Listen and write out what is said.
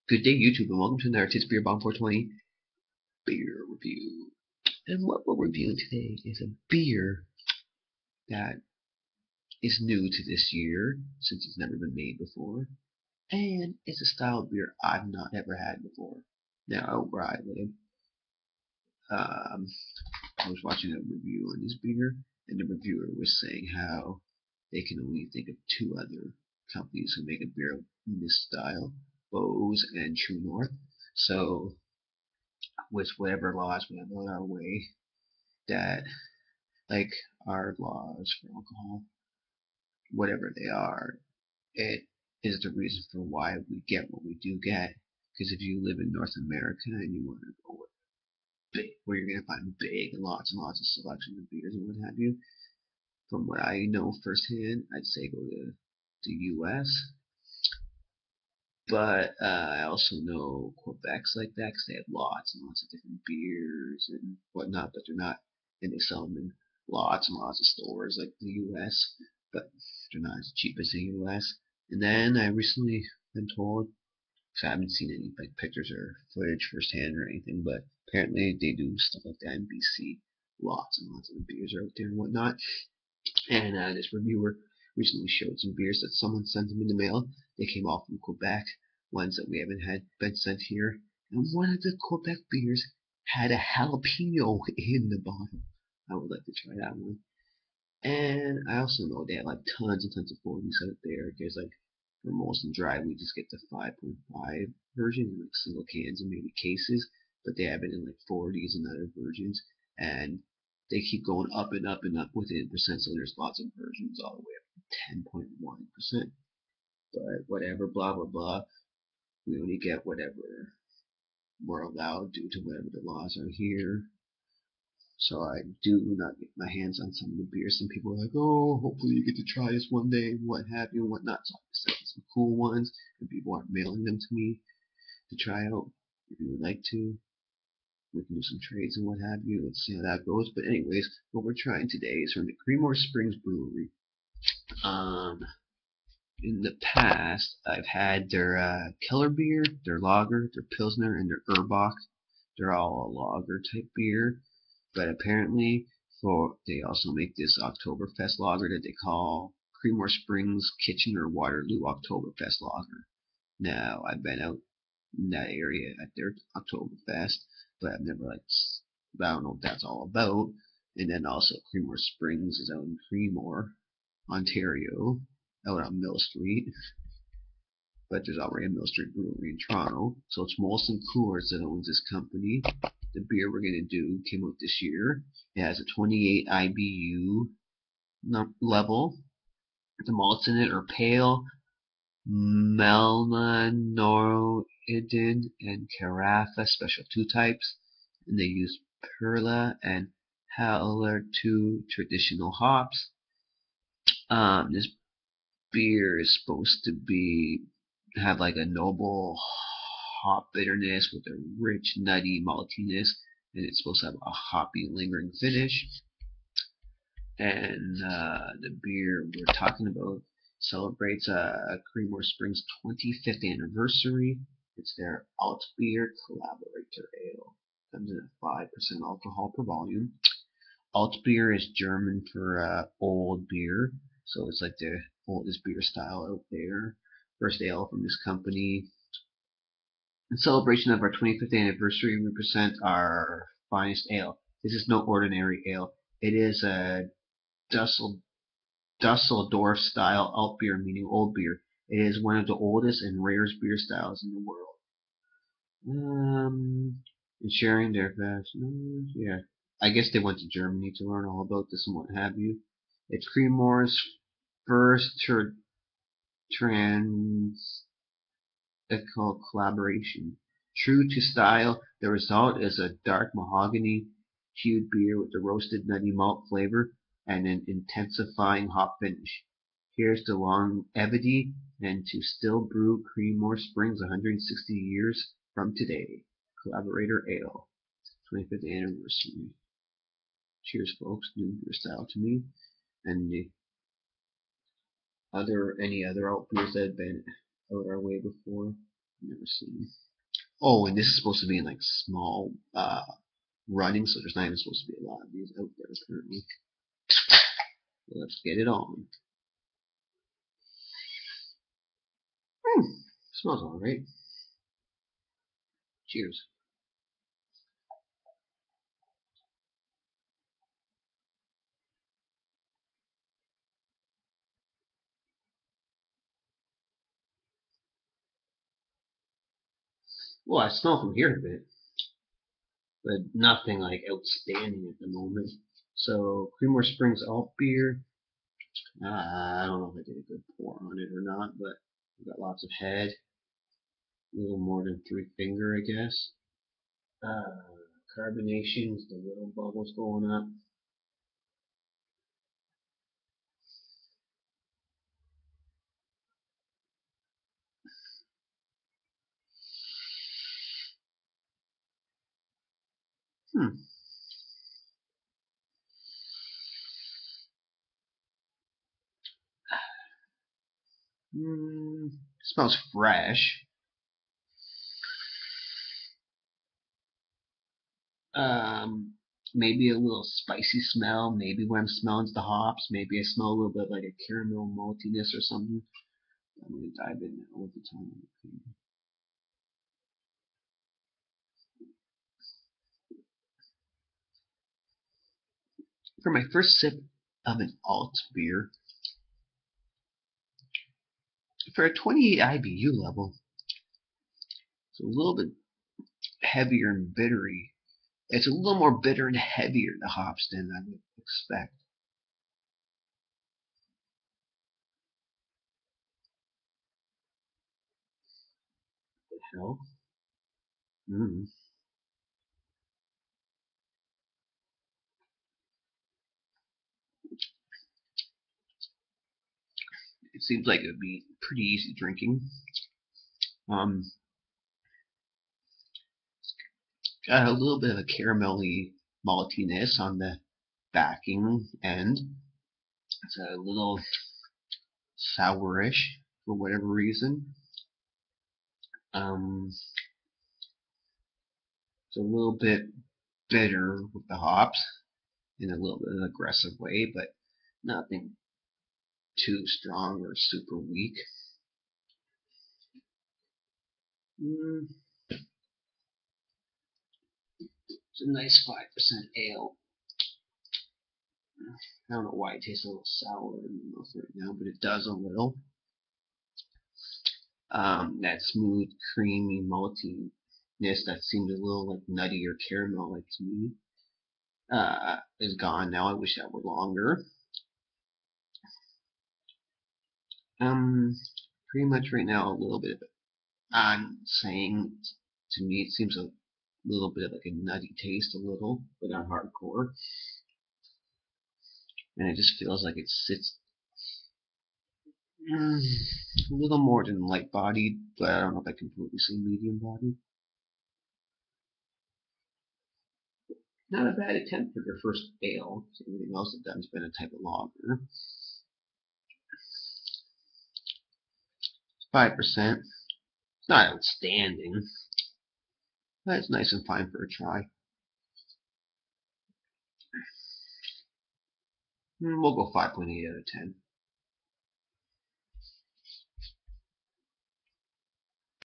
Good day, YouTube, and welcome to another Tits Beer Bomb 420 beer review. And what we're reviewing today is a beer that is new to this year, since it's never been made before, and it's a style of beer I've not ever had before. Now, where I live, um, I was watching a review on this beer, and the reviewer was saying how they can only think of two other companies who make a beer in this style, Bose and True North. So with whatever laws we have on our way that, like our laws for alcohol, whatever they are, it is the reason for why we get what we do get. Because if you live in North America and you want to go big, where you're going to find big and lots of selection of beers and what have you, from what I know firsthand, I'd say go to the U.S. But I also know Quebec's like that because they have lots and lots of different beers and whatnot, but they're not, and they sell them in lots and lots of stores like the U.S., but they're not as cheap as the U.S. And then I recently been told, because I haven't seen any like pictures or footage firsthand or anything, but apparently they do stuff like that in BC. Lots and lots of beers are out there and whatnot. And this reviewer recently showed some beers that someone sent him in the mail. They came all from Quebec, ones that we haven't had been sent here. And one of the Quebec beers had a jalapeno in the bottle. I would like to try that one. And I also know they have like tons and tons of 40s out there. There's like for Molson Dry, we just get the 5.5 version in like single cans and maybe cases, but they have it in like 40s and other versions. And they keep going up and up and up with it in percent, so there's lots of versions all the way up to 10.1%. But whatever, blah blah blah. We only get whatever we're allowed due to whatever the laws are here. So I do not get my hands on some of the beers. Some people are like, oh, hopefully you get to try this one day, what have you, and whatnot. So I'm sending some cool ones, and people are mailing them to me to try out. If you would like to, we can do some trades and what have you. Let's see how that goes. But anyways, what we're trying today is from the Creemore Springs Brewery. Um, in the past, I've had their Keller beer, their lager, their Pilsner, and their Urbach. They're all a lager type beer. But apparently, they also make this Oktoberfest lager that they call Creemore Springs Kitchener Waterloo Oktoberfest lager. Now, I've been out in that area at their Oktoberfest, but I've never I don't know what that's all about. And then also Creemore Springs is out in Creemore, Ontario, out on Mill Street. But there's already a Mill Street Brewery in Toronto. So it's Molson Coors that owns this company. The beer we're going to do came out this year. It has a 28 IBU level. The malts in it are pale, Melanoidin, and Carafa Special 2 types. And they use Perla and Haller 2 traditional hops. This beer is supposed to have like a noble hop bitterness with a rich, nutty maltiness, and it's supposed to have a hoppy, lingering finish. And the beer we're talking about celebrates Creemore Springs' 25th anniversary. It's their Altbier Collaborator Ale. Comes in at 5% alcohol per volume. Altbier is German for old beer, so it's like the oldest beer style out there. First ale from this company. In celebration of our 25th anniversary, we present our finest ale. This is no ordinary ale. It is a Dusseldorf style Altbier, meaning old beer. It is one of the oldest and rarest beer styles in the world. And sharing their vast knowledge. Yeah, I guess they went to Germany to learn all about this and what have you. It's Creemore's first trans called collaboration. True to style, the result is a dark mahogany hued beer with a roasted nutty malt flavor and an intensifying hop finish. Here's to longevity and to still brew Creemore Springs 160 years from today. Collaborator Ale, 25th anniversary. Cheers, folks. New beer style to me. And any other alt beers that have been out our way before. Never seen. Oh, and this is supposed to be in like small running, so there's not even supposed to be a lot of these out there currently. Let's get it on. Smells alright. Cheers. Well, I smell from here a bit, but nothing like outstanding at the moment. So, Creemore Springs Altbier. I don't know if I did a good pour on it or not, but we've got lots of head. A little more than 3 finger, I guess. Carbonations, the little bubbles going up. Smells fresh. Maybe a little spicy smell. Maybe when I'm smelling the hops, maybe I smell a little bit like a caramel maltiness or something. I'm gonna dive in now with the time. For my first sip of an alt beer, for a 28 IBU level, it's a little bit heavier and bittery. It's a little more bitter and heavier, the hops, than I would expect. What the hell? It seems like it would be pretty easy drinking. Got a little bit of a caramelly maltiness on the backing end. It's a little sourish for whatever reason. It's a little bit bitter with the hops in a little bit of an aggressive way, but nothing too strong or super weak. It's a nice 5% ale. I don't know why it tastes a little sour in my mouth right now, but it does a little. That smooth, creamy maltiness that seemed a little like nutty or caramel like to me is gone now. I wish that were longer. Pretty much right now a little bit of it. I'm saying to me it seems a little bit of like a nutty taste, a little, but not hardcore. And it just feels like it sits a little more than light bodied, but I don't know if I can completely say medium bodied. Not a bad attempt for their first ale. Everything else they've done has been a type of lager. 5%. It's not outstanding, but it's nice and fine for a try. We'll go 5.8 out of 10.